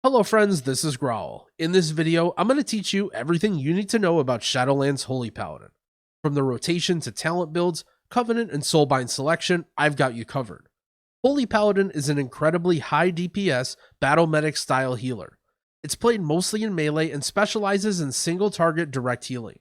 Hello friends, this is Growl. In this video, I'm going to teach you everything you need to know about Shadowlands Holy Paladin. From the rotation to talent builds, Covenant and Soulbinds selection, I've got you covered. Holy Paladin is an incredibly high DPS, battle medic style healer. It's played mostly in melee and specializes in single target direct healing.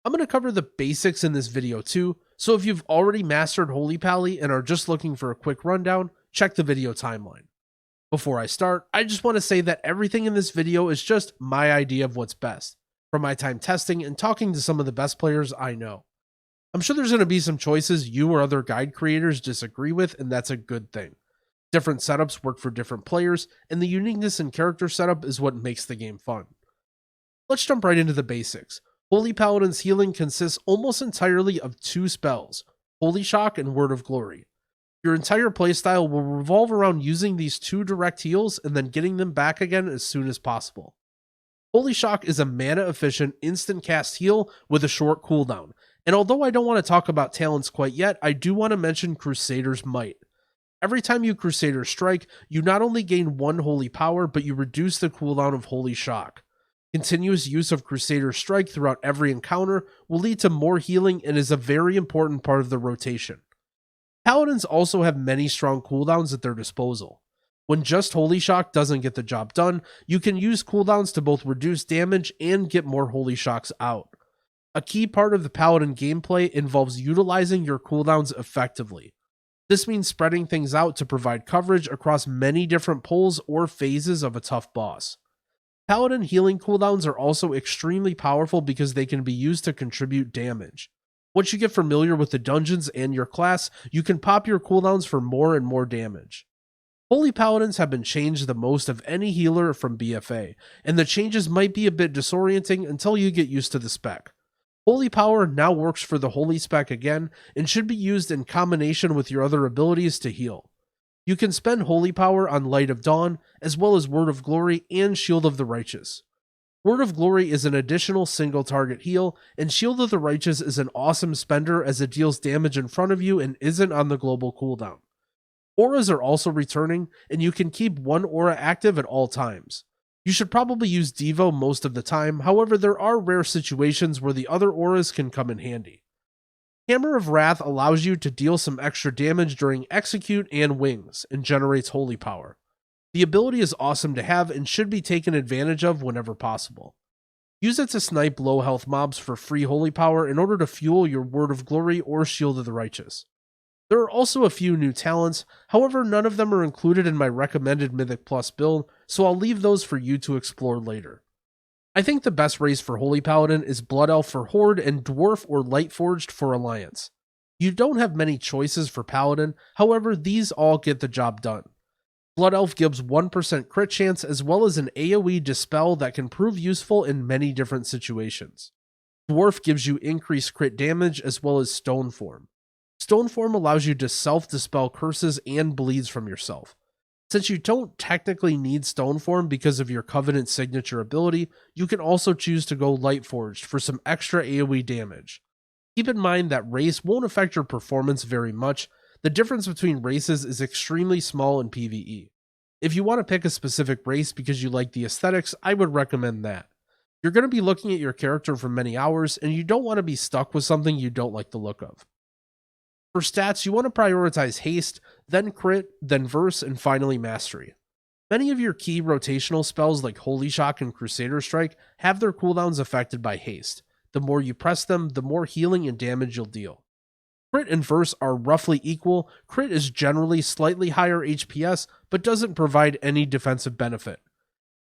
I'm going to cover the basics in this video too, so if you've already mastered Holy Pally and are just looking for a quick rundown, check the video timeline. Before I start, I just want to say that everything in this video is just my idea of what's best, from my time testing and talking to some of the best players I know. I'm sure there's going to be some choices you or other guide creators disagree with, and that's a good thing. Different setups work for different players, and the uniqueness in character setup is what makes the game fun. Let's jump right into the basics. Holy Paladin's healing consists almost entirely of two spells, Holy Shock and Word of Glory. Your entire playstyle will revolve around using these two direct heals and then getting them back again as soon as possible. Holy Shock is a mana-efficient, instant cast heal with a short cooldown, and although I don't want to talk about talents quite yet, I do want to mention Crusader's Might. Every time you Crusader strike, you not only gain one holy power, but you reduce the cooldown of Holy Shock. Continuous use of Crusader Strike throughout every encounter will lead to more healing and is a very important part of the rotation. Paladins also have many strong cooldowns at their disposal. When just Holy Shock doesn't get the job done, you can use cooldowns to both reduce damage and get more Holy Shocks out. A key part of the Paladin gameplay involves utilizing your cooldowns effectively. This means spreading things out to provide coverage across many different pulls or phases of a tough boss. Paladin healing cooldowns are also extremely powerful because they can be used to contribute damage. Once you get familiar with the dungeons and your class, you can pop your cooldowns for more and more damage. Holy Paladins have been changed the most of any healer from BFA, and the changes might be a bit disorienting until you get used to the spec. Holy Power now works for the Holy spec again, and should be used in combination with your other abilities to heal. You can spend Holy Power on Light of Dawn, as well as Word of Glory and Shield of the Righteous. Word of Glory is an additional single target heal, and Shield of the Righteous is an awesome spender as it deals damage in front of you and isn't on the global cooldown. Auras are also returning, and you can keep one aura active at all times. You should probably use Devo most of the time, however there are rare situations where the other auras can come in handy. Hammer of Wrath allows you to deal some extra damage during Execute and Wings, and generates Holy Power. The ability is awesome to have and should be taken advantage of whenever possible. Use it to snipe low health mobs for free Holy Power in order to fuel your Word of Glory or Shield of the Righteous. There are also a few new talents, however none of them are included in my recommended Mythic Plus build, so I'll leave those for you to explore later. I think the best race for Holy Paladin is Blood Elf for Horde and Dwarf or Lightforged for Alliance. You don't have many choices for Paladin, however these all get the job done. Blood Elf gives 1% crit chance as well as an AoE dispel that can prove useful in many different situations. Dwarf gives you increased crit damage as well as Stone Form. Stone Form allows you to self-dispel curses and bleeds from yourself. Since you don't technically need Stone Form because of your Covenant signature ability, you can also choose to go Lightforged for some extra AoE damage. Keep in mind that race won't affect your performance very much. The difference between races is extremely small in PvE. If you want to pick a specific race because you like the aesthetics, I would recommend that. You're going to be looking at your character for many hours, and you don't want to be stuck with something you don't like the look of. For stats, you want to prioritize Haste, then Crit, then Verse, and finally Mastery. Many of your key rotational spells like Holy Shock and Crusader Strike have their cooldowns affected by Haste. The more you press them, the more healing and damage you'll deal. Crit and Verse are roughly equal. Crit is generally slightly higher HPS, but doesn't provide any defensive benefit.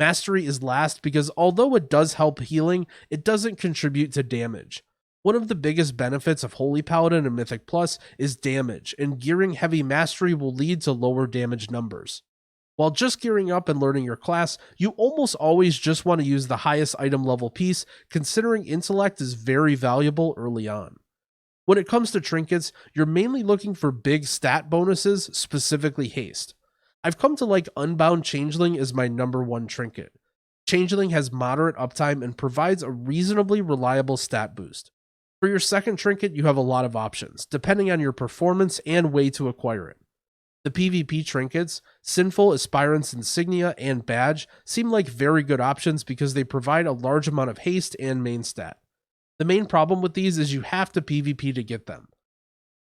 Mastery is last because although it does help healing, it doesn't contribute to damage. One of the biggest benefits of Holy Paladin and Mythic Plus is damage, and gearing heavy Mastery will lead to lower damage numbers. While just gearing up and learning your class, you almost always just want to use the highest item level piece, considering Intellect is very valuable early on. When it comes to trinkets, you're mainly looking for big stat bonuses, specifically haste. I've come to like Unbound Changeling as my number one trinket. Changeling has moderate uptime and provides a reasonably reliable stat boost. For your second trinket, you have a lot of options, depending on your performance and way to acquire it. The PvP trinkets, Sinful Aspirant's Insignia and Badge, seem like very good options because they provide a large amount of haste and main stat. The main problem with these is you have to PvP to get them.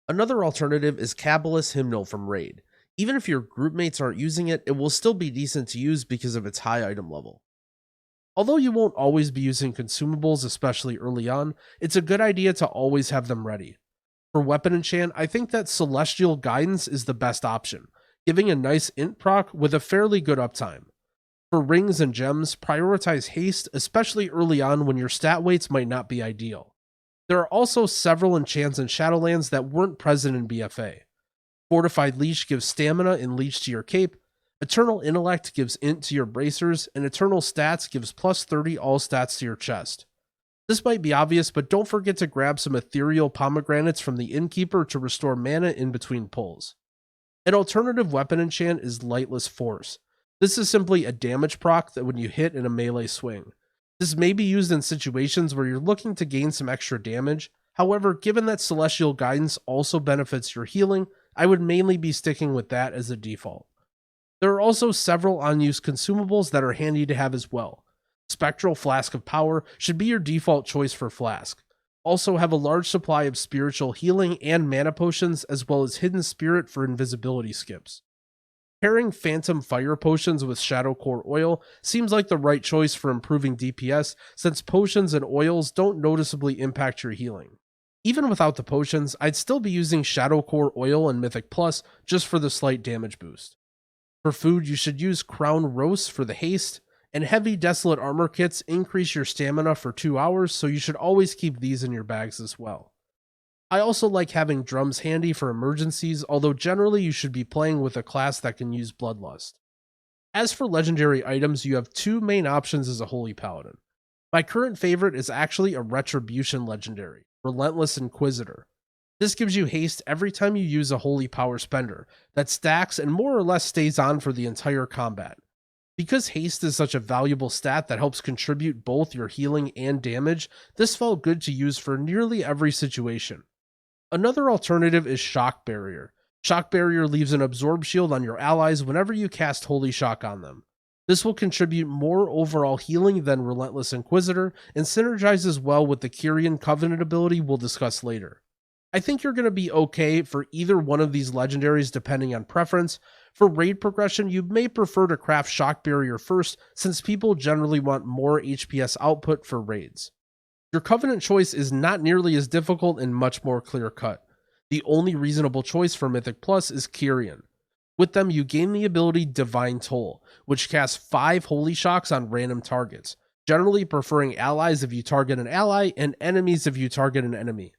Another alternative is Kabbalist's Hymnal from Raid. Even if your group mates aren't using it, it will still be decent to use because of its high item level. Although you won't always be using consumables, especially early on, it's a good idea to always have them ready. For weapon enchant, I think that Celestial Guidance is the best option, giving a nice int proc with a fairly good uptime. For rings and gems, prioritize haste, especially early on when your stat weights might not be ideal. There are also several enchants in Shadowlands that weren't present in BFA. Fortified Leash gives stamina and leech to your cape, Eternal Intellect gives int to your bracers, and Eternal Stats gives plus 30 all stats to your chest. This might be obvious, but don't forget to grab some ethereal pomegranates from the innkeeper to restore mana in between pulls. An alternative weapon enchant is Lightless Force. This is simply a damage proc that when you hit in a melee swing. This may be used in situations where you're looking to gain some extra damage. However, given that Celestial Guidance also benefits your healing, I would mainly be sticking with that as a default. There are also several unused consumables that are handy to have as well. Spectral Flask of Power should be your default choice for Flask. Also have a large supply of spiritual healing and mana potions, as well as Hidden Spirit for invisibility skips. Pairing Phantom Fire potions with Shadow Core Oil seems like the right choice for improving DPS, since potions and oils don't noticeably impact your healing. Even without the potions, I'd still be using Shadow Core Oil and Mythic Plus just for the slight damage boost. For food, you should use Crown Roast for the haste, and Heavy Desolate Armor Kits increase your stamina for 2 hours, so you should always keep these in your bags as well. I also like having drums handy for emergencies, although generally you should be playing with a class that can use Bloodlust. As for legendary items, you have two main options as a Holy Paladin. My current favorite is actually a Retribution legendary, Relentless Inquisitor. This gives you haste every time you use a Holy Power Spender that stacks and more or less stays on for the entire combat. Because haste is such a valuable stat that helps contribute both your healing and damage, this felt good to use for nearly every situation. Another alternative is Shock Barrier. Shock Barrier leaves an absorb shield on your allies whenever you cast Holy Shock on them. This will contribute more overall healing than Relentless Inquisitor and synergizes well with the Kyrian Covenant ability we'll discuss later. I think you're going to be okay for either one of these legendaries depending on preference. For raid progression, you may prefer to craft Shock Barrier first, since people generally want more HPS output for raids. Your Covenant choice is not nearly as difficult and much more clear-cut. The only reasonable choice for Mythic Plus is Kyrian. With them, you gain the ability Divine Toll, which casts 5 Holy Shocks on random targets, generally preferring allies if you target an ally and enemies if you target an enemy.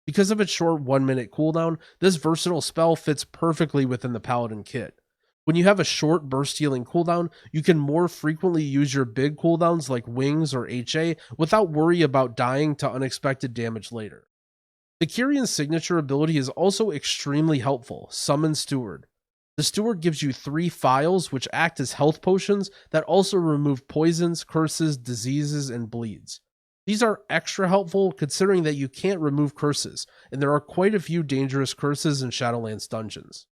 Because of its short 1-minute cooldown, this versatile spell fits perfectly within the Paladin kit. When you have a short burst healing cooldown, you can more frequently use your big cooldowns like Wings or HA without worry about dying to unexpected damage later. The Kyrian signature ability is also extremely helpful, Summon Steward. The Steward gives you 3 phials which act as health potions that also remove poisons, curses, diseases, and bleeds. These are extra helpful considering that you can't remove curses, and there are quite a few dangerous curses in Shadowlands dungeons.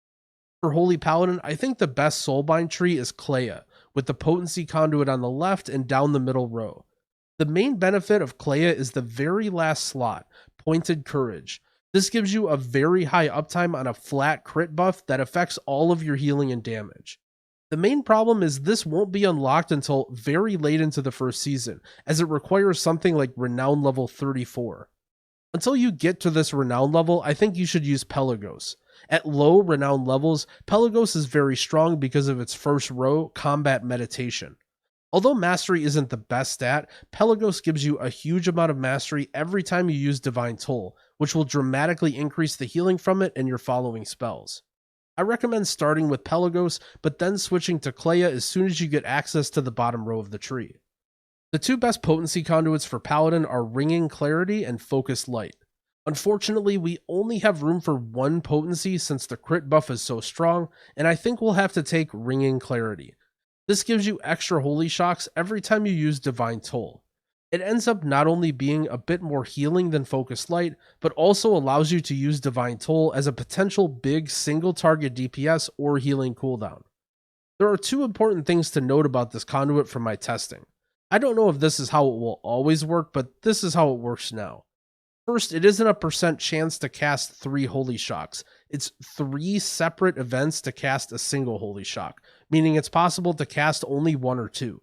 For Holy Paladin, I think the best Soulbind tree is Clea, with the potency conduit on the left and down the middle row. The main benefit of Clea is the very last slot, Pointed Courage. This gives you a very high uptime on a flat crit buff that affects all of your healing and damage. The main problem is this won't be unlocked until very late into the first season, as it requires something like Renown level 34. Until you get to this Renown level, I think you should use Pelagos. At low Renown levels, Pelagos is very strong because of its first row, Combat Meditation. Although Mastery isn't the best stat, Pelagos gives you a huge amount of Mastery every time you use Divine Toll, which will dramatically increase the healing from it and your following spells. I recommend starting with Pelagos, but then switching to Clea as soon as you get access to the bottom row of the tree. The two best potency conduits for Paladin are Ringing Clarity and Focused Light. Unfortunately, we only have room for one potency since the crit buff is so strong, and I think we'll have to take Ringing Clarity. This gives you extra Holy Shocks every time you use Divine Toll. It ends up not only being a bit more healing than Focused Light, but also allows you to use Divine Toll as a potential big single target DPS or healing cooldown. There are two important things to note about this conduit from my testing. I don't know if this is how it will always work, but this is how it works now. First, it isn't a percent chance to cast 3 Holy Shocks. It's 3 separate events to cast a single Holy Shock, meaning it's possible to cast only 1 or 2.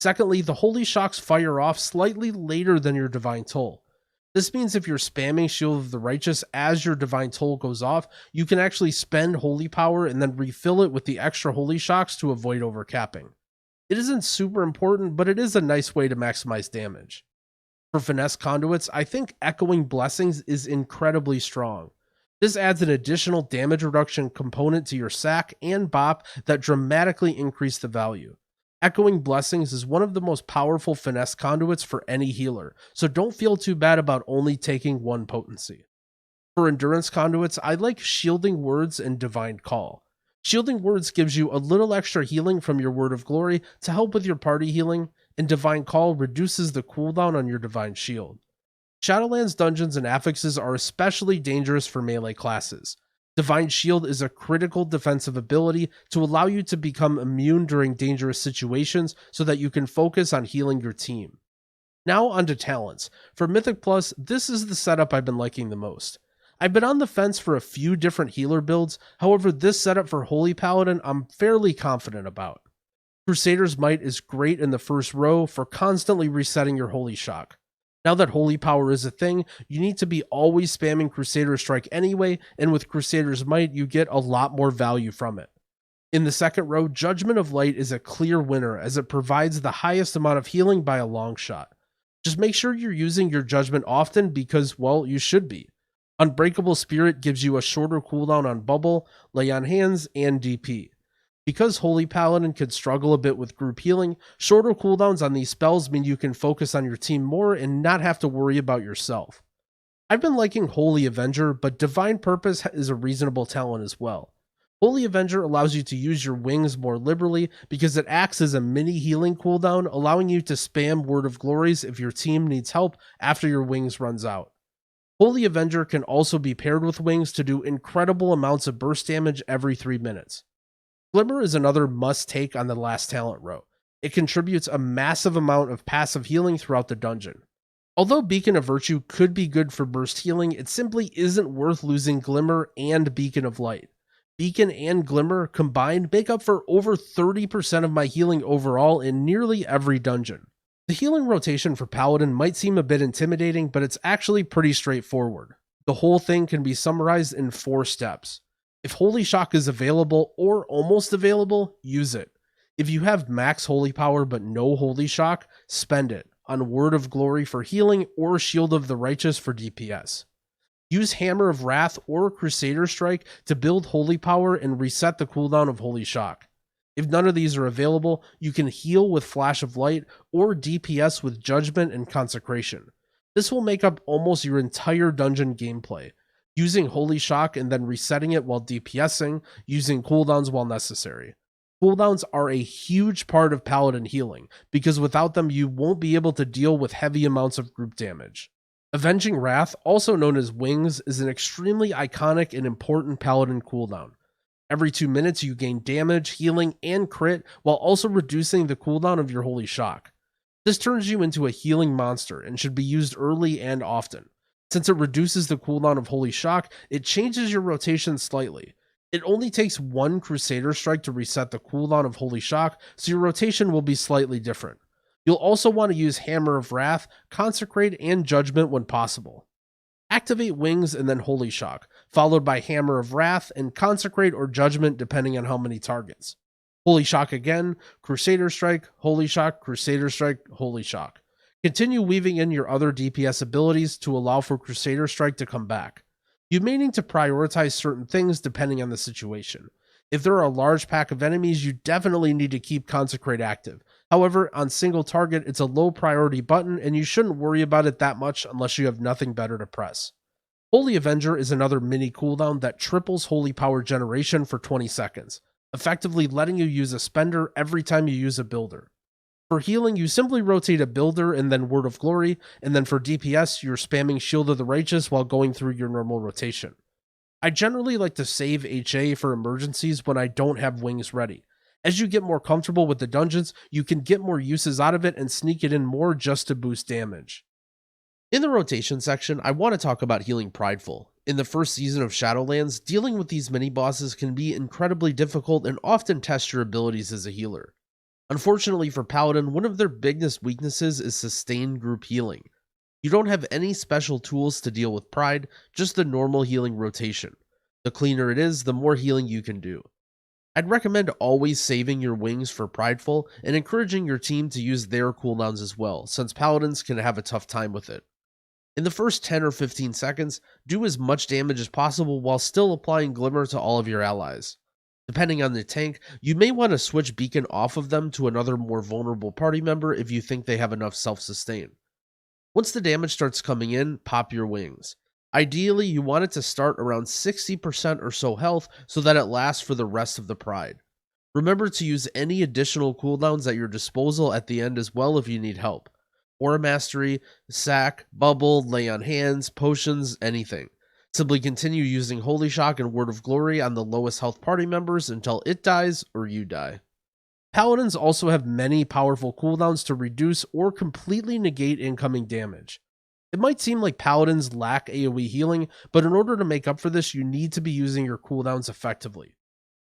Secondly, the Holy Shocks fire off slightly later than your Divine Toll. This means if you're spamming Shield of the Righteous as your Divine Toll goes off, you can actually spend Holy Power and then refill it with the extra Holy Shocks to avoid overcapping. It isn't super important, but it is a nice way to maximize damage. For finesse conduits, I think Echoing Blessings is incredibly strong. This adds an additional damage reduction component to your sack and bop that dramatically increase the value. Echoing Blessings is one of the most powerful finesse conduits for any healer, so don't feel too bad about only taking one potency. For endurance conduits, I like Shielding Words and Divine Call. Shielding Words gives you a little extra healing from your Word of Glory to help with your party healing, and Divine Call reduces the cooldown on your Divine Shield. Shadowlands dungeons and affixes are especially dangerous for melee classes. Divine Shield is a critical defensive ability to allow you to become immune during dangerous situations so that you can focus on healing your team. Now onto talents. For Mythic Plus, this is the setup I've been liking the most. I've been on the fence for a few different healer builds, however this setup for Holy Paladin I'm fairly confident about. Crusader's Might is great in the first row for constantly resetting your Holy Shock. Now that Holy Power is a thing, you need to be always spamming Crusader Strike anyway, and with Crusader's Might you get a lot more value from it. In the second row, Judgment of Light is a clear winner as it provides the highest amount of healing by a long shot. Just make sure you're using your Judgment often because, well, you should be. Unbreakable Spirit gives you a shorter cooldown on Bubble, Lay on Hands, and DP. Because Holy Paladin could struggle a bit with group healing, shorter cooldowns on these spells mean you can focus on your team more and not have to worry about yourself. I've been liking Holy Avenger, but Divine Purpose is a reasonable talent as well. Holy Avenger allows you to use your wings more liberally because it acts as a mini healing cooldown, allowing you to spam Word of Glories if your team needs help after your wings runs out. Holy Avenger can also be paired with wings to do incredible amounts of burst damage every 3 minutes. Glimmer is another must-take on the last talent row. It contributes a massive amount of passive healing throughout the dungeon. Although Beacon of Virtue could be good for burst healing, it simply isn't worth losing Glimmer and Beacon of Light. Beacon and Glimmer combined make up for over 30% of my healing overall in nearly every dungeon. The healing rotation for Paladin might seem a bit intimidating, but it's actually pretty straightforward. The whole thing can be summarized in 4 steps. If Holy Shock is available or almost available, use it. If you have max Holy Power but no Holy Shock, spend it on Word of Glory for healing or Shield of the Righteous for DPS. Use Hammer of Wrath or Crusader Strike to build Holy Power and reset the cooldown of Holy Shock. If none of these are available, you can heal with Flash of Light or DPS with Judgment and Consecration. This will make up almost your entire dungeon gameplay, using Holy Shock and then resetting it while DPSing, using cooldowns while necessary. Cooldowns are a huge part of Paladin healing, because without them you won't be able to deal with heavy amounts of group damage. Avenging Wrath, also known as Wings, is an extremely iconic and important Paladin cooldown. Every 2 minutes you gain damage, healing, and crit while also reducing the cooldown of your Holy Shock. This turns you into a healing monster and should be used early and often. Since it reduces the cooldown of Holy Shock, it changes your rotation slightly. It only takes 1 Crusader Strike to reset the cooldown of Holy Shock, so your rotation will be slightly different. You'll also want to use Hammer of Wrath, Consecrate, and Judgment when possible. Activate Wings and then Holy Shock, followed by Hammer of Wrath and Consecrate or Judgment depending on how many targets. Holy Shock again, Crusader Strike, Holy Shock, Crusader Strike, Holy Shock. Continue weaving in your other DPS abilities to allow for Crusader Strike to come back. You may need to prioritize certain things depending on the situation. If there are a large pack of enemies, you definitely need to keep Consecrate active. However, on single target, it's a low priority button and you shouldn't worry about it that much unless you have nothing better to press. Holy Avenger is another mini cooldown that triples Holy Power generation for 20 seconds, effectively letting you use a spender every time you use a builder. For healing, you simply rotate a builder and then Word of Glory, and then for DPS, you're spamming Shield of the Righteous while going through your normal rotation. I generally like to save HA for emergencies when I don't have wings ready. As you get more comfortable with the dungeons, you can get more uses out of it and sneak it in more just to boost damage. In the rotation section, I want to talk about healing Prideful. In the first season of Shadowlands, dealing with these mini-bosses can be incredibly difficult and often test your abilities as a healer. Unfortunately for Paladin, one of their biggest weaknesses is sustained group healing. You don't have any special tools to deal with Pride, just the normal healing rotation. The cleaner it is, the more healing you can do. I'd recommend always saving your wings for Prideful and encouraging your team to use their cooldowns as well, since Paladins can have a tough time with it. In the first 10 or 15 seconds, do as much damage as possible while still applying Glimmer to all of your allies. Depending on the tank, you may want to switch Beacon off of them to another more vulnerable party member if you think they have enough self-sustain. Once the damage starts coming in, pop your wings. Ideally, you want it to start around 60% or so health so that it lasts for the rest of the Pride. Remember to use any additional cooldowns at your disposal at the end as well if you need help. Aura Mastery, Sack, Bubble, Lay on Hands, Potions, anything. Simply continue using Holy Shock and Word of Glory on the lowest health party members until it dies or you die. Paladins also have many powerful cooldowns to reduce or completely negate incoming damage. It might seem like Paladins lack AoE healing, but in order to make up for this, you need to be using your cooldowns effectively.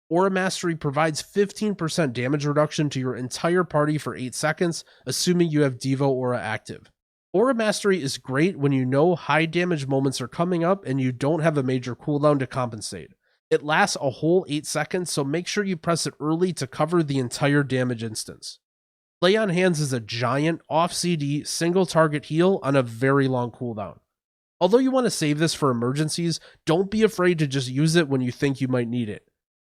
Aura Mastery provides 15% damage reduction to your entire party for 8 seconds, assuming you have Devo Aura active. Aura Mastery is great when you know high damage moments are coming up and you don't have a major cooldown to compensate. It lasts a whole 8 seconds, so make sure you press it early to cover the entire damage instance. Lay on Hands is a giant, off-CD, single-target heal on a very long cooldown. Although you want to save this for emergencies, don't be afraid to just use it when you think you might need it.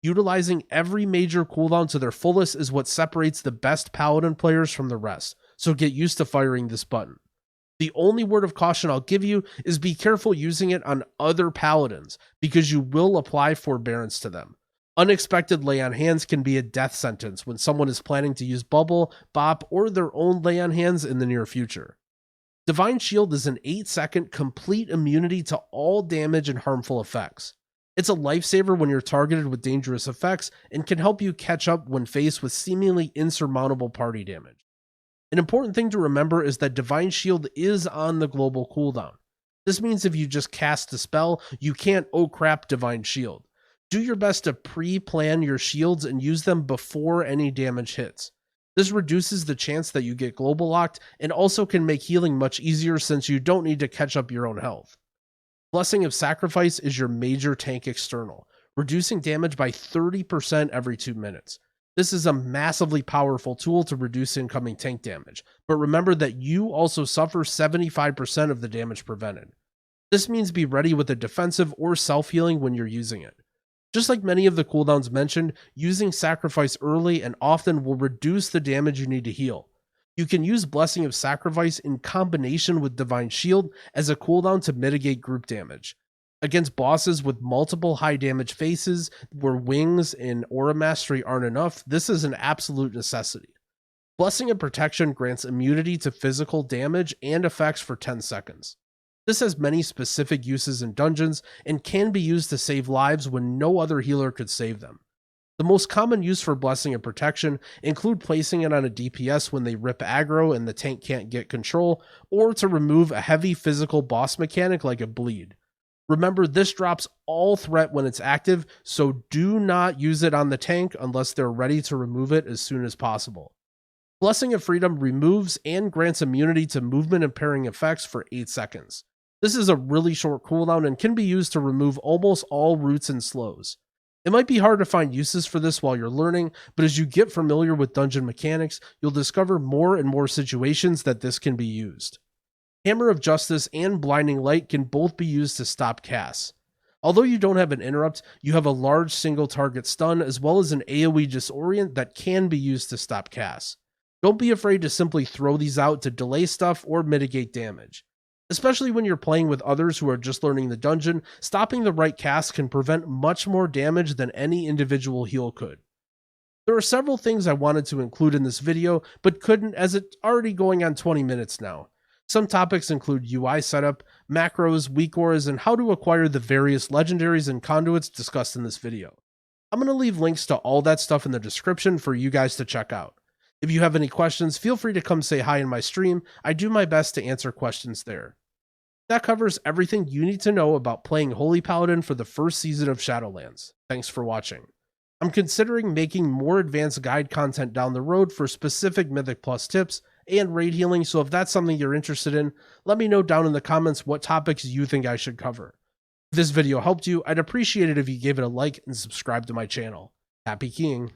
Utilizing every major cooldown to their fullest is what separates the best Paladin players from the rest, so get used to firing this button. The only word of caution I'll give you is be careful using it on other Paladins, because you will apply forbearance to them. Unexpected Lay on Hands can be a death sentence when someone is planning to use Bubble, Bop, or their own Lay on Hands in the near future. Divine Shield is an 8-second complete immunity to all damage and harmful effects. It's a lifesaver when you're targeted with dangerous effects and can help you catch up when faced with seemingly insurmountable party damage. An important thing to remember is that Divine Shield is on the global cooldown. This means if you just cast a spell, you can't oh crap Divine Shield. Do your best to pre-plan your shields and use them before any damage hits. This reduces the chance that you get global locked and also can make healing much easier since you don't need to catch up your own health. Blessing of Sacrifice is your major tank external, reducing damage by 30% every 2 minutes. This is a massively powerful tool to reduce incoming tank damage, but remember that you also suffer 75% of the damage prevented. This means be ready with a defensive or self-healing when you're using it. Just like many of the cooldowns mentioned, using Sacrifice early and often will reduce the damage you need to heal. You can use Blessing of Sacrifice in combination with Divine Shield as a cooldown to mitigate group damage. Against bosses with multiple high damage faces where Wings and Aura Mastery aren't enough, this is an absolute necessity. Blessing of Protection grants immunity to physical damage and effects for 10 seconds. This has many specific uses in dungeons and can be used to save lives when no other healer could save them. The most common use for Blessing of Protection include placing it on a DPS when they rip aggro and the tank can't get control, or to remove a heavy physical boss mechanic like a bleed. Remember, this drops all threat when it's active, so do not use it on the tank unless they're ready to remove it as soon as possible. Blessing of Freedom removes and grants immunity to movement impairing effects for 8 seconds. This is a really short cooldown and can be used to remove almost all roots and slows. It might be hard to find uses for this while you're learning, but as you get familiar with dungeon mechanics, you'll discover more and more situations that this can be used. Hammer of Justice and Blinding Light can both be used to stop casts. Although you don't have an interrupt, you have a large single target stun as well as an AoE disorient that can be used to stop casts. Don't be afraid to simply throw these out to delay stuff or mitigate damage. Especially when you're playing with others who are just learning the dungeon, stopping the right cast can prevent much more damage than any individual heal could. There are several things I wanted to include in this video, but couldn't as it's already going on 20 minutes now. Some topics include UI setup, macros, weak auras, and how to acquire the various legendaries and conduits discussed in this video. I'm going to leave links to all that stuff in the description for you guys to check out. If you have any questions, feel free to come say hi in my stream. I do my best to answer questions there. That covers everything you need to know about playing Holy Paladin for the first season of Shadowlands. Thanks for watching. I'm considering making more advanced guide content down the road for specific Mythic Plus tips and raid healing, so if that's something you're interested in, let me know down in the comments what topics you think I should cover. If this video helped you, I'd appreciate it if you gave it a like and subscribe to my channel. Happy keying!